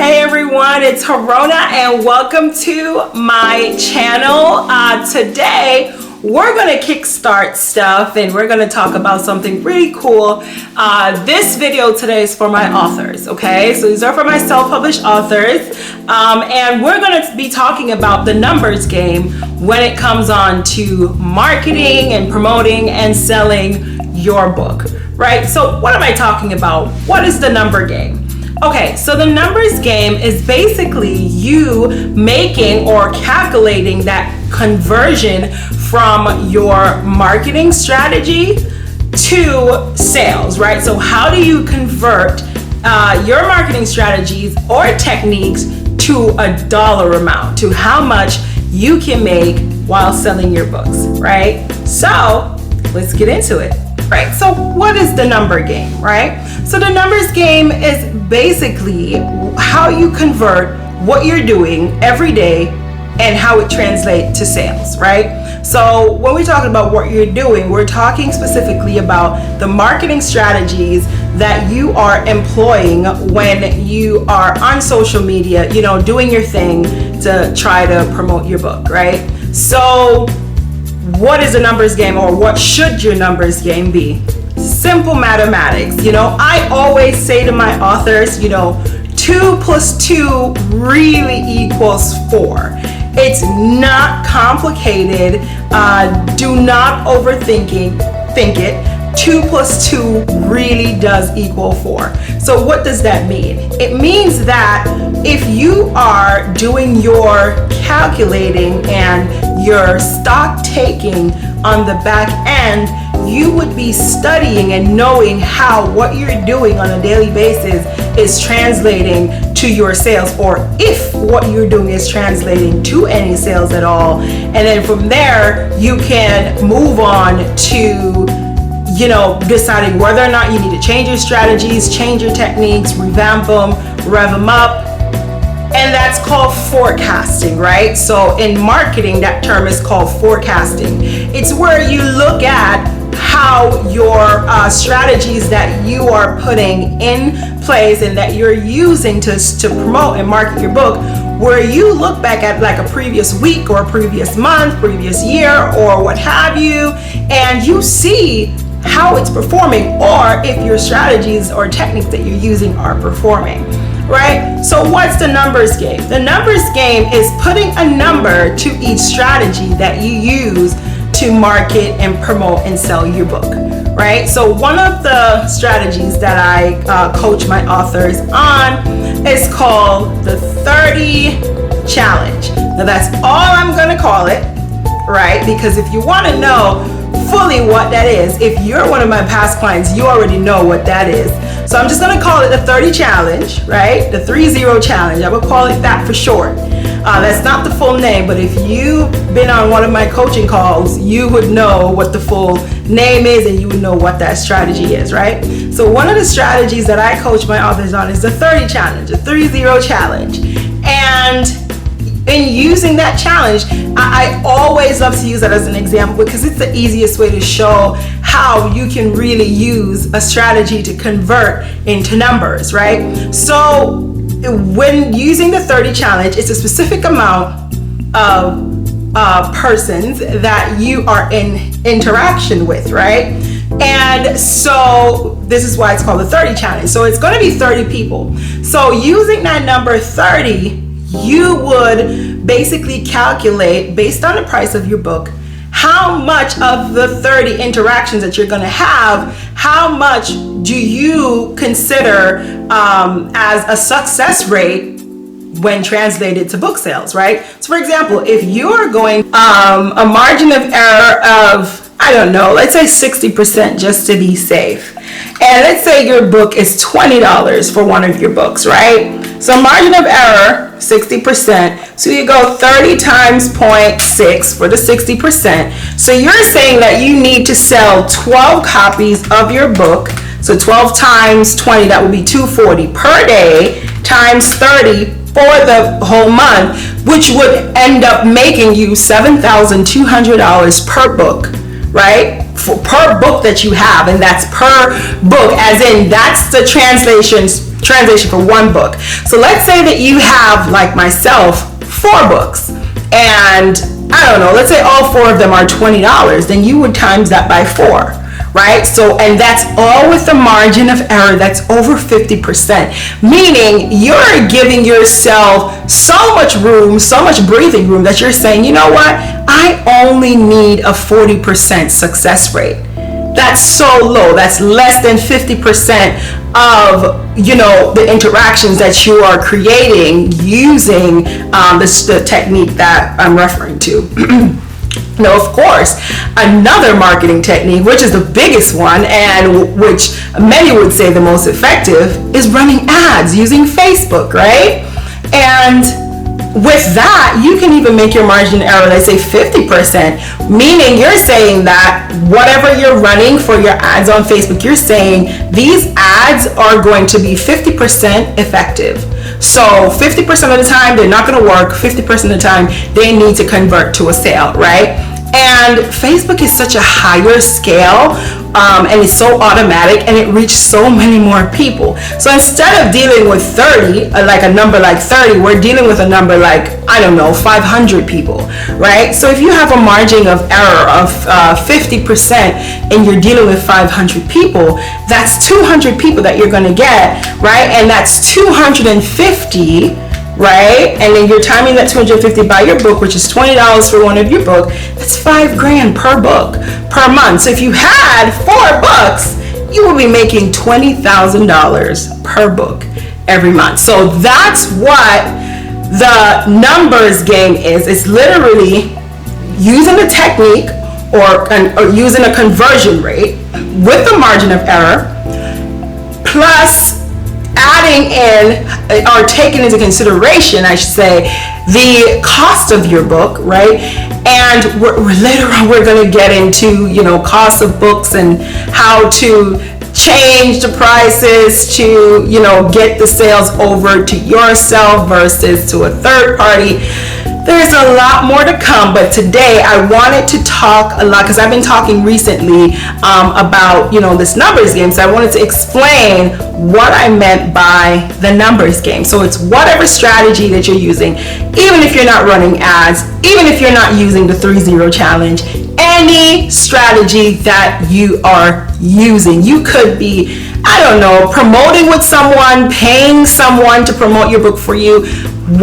Hey everyone, it's Harona and welcome to my channel. Today we're going to kickstart stuff and we're going to talk about something really cool. This video today is for my authors, okay? So these are for my self-published authors, and we're going to be talking about the numbers game when it comes on to marketing and promoting and selling your book, right? So what am I talking about? What is the number game? Okay, so the numbers game is basically you making or calculating that conversion from your marketing strategy to sales, right? So how do you convert your marketing strategies or techniques to a dollar amount, to how much you can make while selling your books, right? So let's get into it. Right, so what is the number game, right? So the numbers game is basically how you convert what you're doing every day and how it translates to sales, right? So when we're talking about what you're doing, we're talking specifically about the marketing strategies that you are employing when you are on social media, you know, doing your thing to try to promote your book, right? So what is a numbers game, or what should your numbers game be? Simple mathematics. You know, I always say to my authors, you know, 2 + 2 really equals 4. It's not complicated. Do not overthink it. 2 + 2 really does equal 4. So what does that mean? It means that if you are doing your calculating and your stock taking on the back end, you would be studying and knowing how what you're doing on a daily basis is translating to your sales, or if what you're doing is translating to any sales at all. And then from there, you can move on to, you know, deciding whether or not you need to change your strategies, change your techniques, revamp them, rev them up. And that's called forecasting, right? So in marketing, that term is called forecasting. It's where you look at how your strategies that you are putting in place and that you're using to promote and market your book, where you look back at like a previous week or a previous month, previous year, or what have you, and you see how it's performing, or if your strategies or techniques that you're using are performing, right? So what's the numbers game? The numbers game is putting a number to each strategy that you use to market and promote and sell your book, right? So one of the strategies that I coach my authors on is called the 30 challenge. Now that's all I'm gonna call it, right? Because if you wanna know fully what that is, if you're one of my past clients, you already know what that is. So I'm just gonna call it the 30 challenge, right? The 30 challenge, I will call it that for short. That's not the full name, but if you've been on one of my coaching calls, you would know what the full name is and you would know what that strategy is, right? So one of the strategies that I coach my authors on is the 30 challenge, the 30 challenge. And in using that challenge, I always love to use that as an example because it's the easiest way to show how you can really use a strategy to convert into numbers, right? So when using the 30 challenge, it's a specific amount of persons that you are in interaction with, right? And so this is why it's called the 30 challenge. So it's going to be 30 people. So using that number 30, you would basically calculate, based on the price of your book, how much of the 30 interactions that you're going to have, how much do you consider as a success rate when translated to book sales, right? So for example, if you're going a margin of error of, I don't know, let's say 60% just to be safe. And let's say your book is $20 for one of your books, right? So margin of error, 60%. So you go 30 times 0.6 for the 60%. So you're saying that you need to sell 12 copies of your book. So 12 times 20, that would be 240 per day, times 30 for the whole month, which would end up making you $7,200 per book, right? per book that you have, and that's per book, as in that's the translation for one book. So let's say that you have, like myself, 4 books, and I don't know, let's say all 4 of them are $20, then you would times that by 4, right? So, and that's all with the margin of error that's over 50%, meaning you're giving yourself so much room, so much breathing room, that you're saying, you know what, I only need a 40% success rate. That's so low. That's less than 50% of, you know, the interactions that you are creating using the technique that I'm referring to. Now, of course, another marketing technique, which is the biggest one and which many would say the most effective, is running ads using Facebook, right? And with that, you can even make your margin error, let's say 50%, meaning you're saying that whatever you're running for your ads on Facebook, you're saying these ads are going to be 50% effective. So 50% of the time, they're not going to work. 50% of the time, they need to convert to a sale, right? And Facebook is such a higher scale, and it's so automatic, and it reaches so many more people. So instead of dealing with 30, like a number like 30, we're dealing with a number like, I don't know, 500 people, right? So if you have a margin of error of 50% and you're dealing with 500 people, that's 200 people that you're going to get, right? And that's 250, right? And then you're timing that 250 by your book, which is $20 for one of your book. That's $5,000 per book per month. So if you had 4 books, you will be making $20,000 per book every month. So that's what the numbers game is. It's literally using a technique or using a conversion rate with the margin of error, plus adding in or taking into consideration, I should say, the cost of your book, right? And later on we're going to get into, you know, cost of books and how to change the prices to, you know, get the sales over to yourself versus to a third party. There's a lot more to come, but today I wanted to talk a lot because I've been talking recently about, you know, this numbers game. So I wanted to explain what I meant by the numbers game. So it's whatever strategy that you're using, even if you're not running ads, even if you're not using the 3-0 challenge, any strategy that you are using. You could be, I don't know, promoting with someone, paying someone to promote your book for you.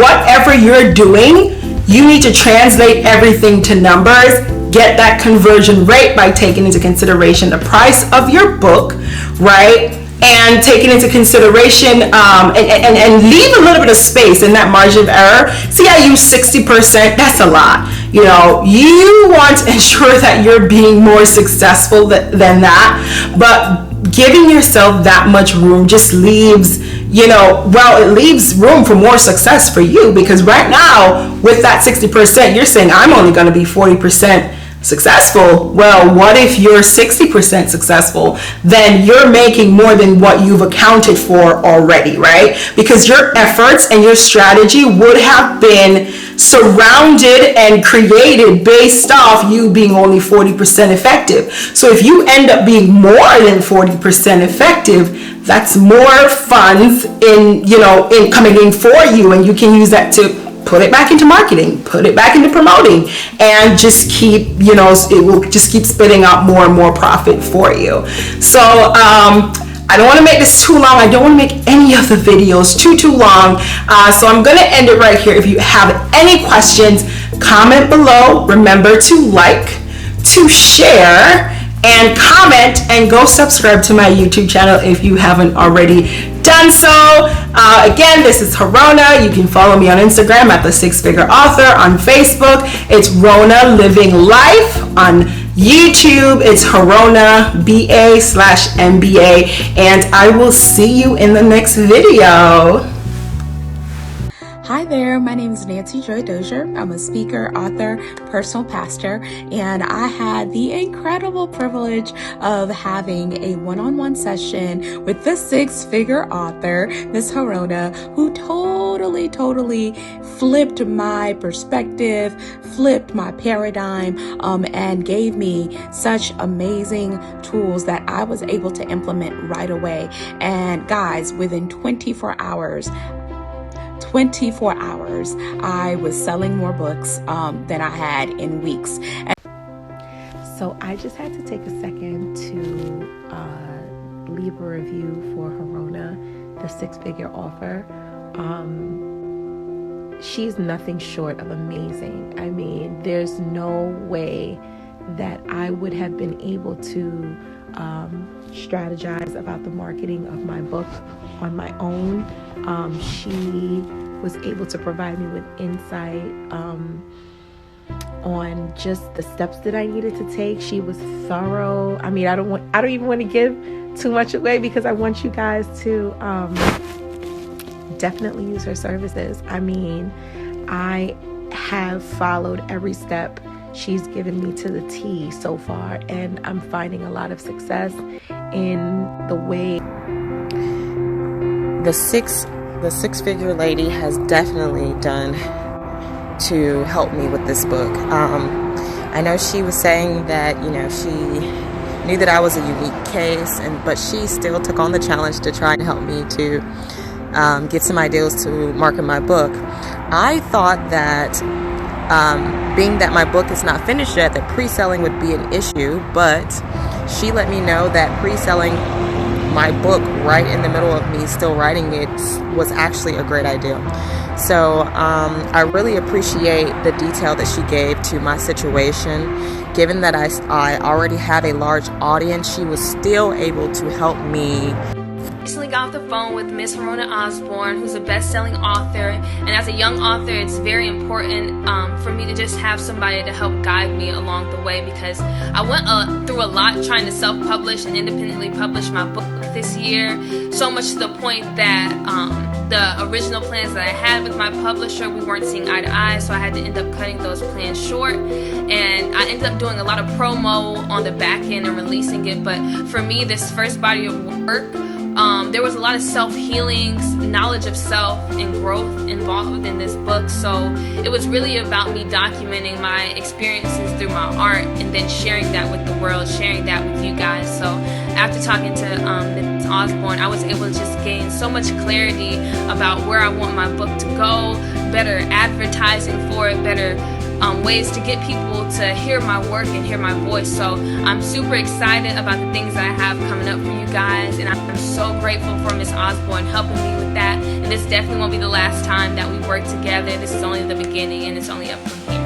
Whatever you're doing, you need to translate everything to numbers, get that conversion rate by taking into consideration the price of your book, right? And taking into consideration and leave a little bit of space in that margin of error. See, I use 60%. That's a lot. You know, you want to ensure that you're being more successful than that, but giving yourself that much room just leaves, you know, well, it leaves room for more success for you, because right now with that 60%, you're saying I'm only going to be 40% successful. Well, what if you're 60% successful? Then you're making more than what you've accounted for already, right? Because your efforts and your strategy would have been surrounded and created based off you being only 40% effective. So if you end up being more than 40% effective, that's more funds in coming in for you, and you can use that to put it back into marketing, put it back into promoting, and just keep, it will just keep spitting out more and more profit for you. So I don't want to make this too long. I don't want to make any of the videos too long. So I'm going to end it right here. If you have any questions, comment below. Remember to like, to share, and comment, and go subscribe to my YouTube channel if you haven't already done so. Again, this is Harona. You can follow me on Instagram at The Six Figure Author. On Facebook, it's Rona Living Life. On YouTube, it's Harona BA/MBA, and I will see you in the next video. Hi there, my name is Nancy Joy Dozier. I'm a speaker, author, personal pastor, and I had the incredible privilege of having a one-on-one session with the six-figure author, Miss Harona, who totally flipped my perspective, flipped my paradigm, and gave me such amazing tools that I was able to implement right away. And guys, within 24 hours, I was selling more books than I had in weeks. So I just had to take a second to leave a review for Harona, the six-figure author. She's nothing short of amazing. I mean, there's no way that I would have been able to strategize about the marketing of my book on my own. She was able to provide me with insight on just the steps that I needed to take. She was thorough. I mean, I don't even want to give too much away because I want you guys to definitely use her services. I mean, I have followed every step she's given me to the T so far, and I'm finding a lot of success in the way. The six-figure lady has definitely done to help me with this book. I know she was saying that, she knew that I was a unique case, but she still took on the challenge to try and help me to get some ideas to market my book. I thought that being that my book is not finished yet, that pre-selling would be an issue, but she let me know that pre-selling my book right in the middle of me still writing it was actually a great idea. So I really appreciate the detail that she gave to my situation. Given that I already have a large audience, she was still able to help me. Recently got off the phone with Miss Harona Osborne, who's a best-selling author, and as a young author, it's very important for me to just have somebody to help guide me along the way, because I went through a lot trying to self-publish and independently publish my book this year, so much to the point that the original plans that I had with my publisher, we weren't seeing eye to eye, so I had to end up cutting those plans short, and I ended up doing a lot of promo on the back end and releasing it. But for me, this first body of work, there was a lot of self-healings, knowledge of self, and growth involved in this book. So it was really about me documenting my experiences through my art and then sharing that with the world, sharing that with you guys. So after talking to Ms. Osborne, I was able to just gain so much clarity about where I want my book to go, better advertising for it, better ways to get people to hear my work and hear my voice. So I'm super excited about the things that I have coming up for you guys, and I'm so grateful for Miss Osborne helping me with that. And this definitely won't be the last time that we work together. This is only the beginning, and it's only up from here.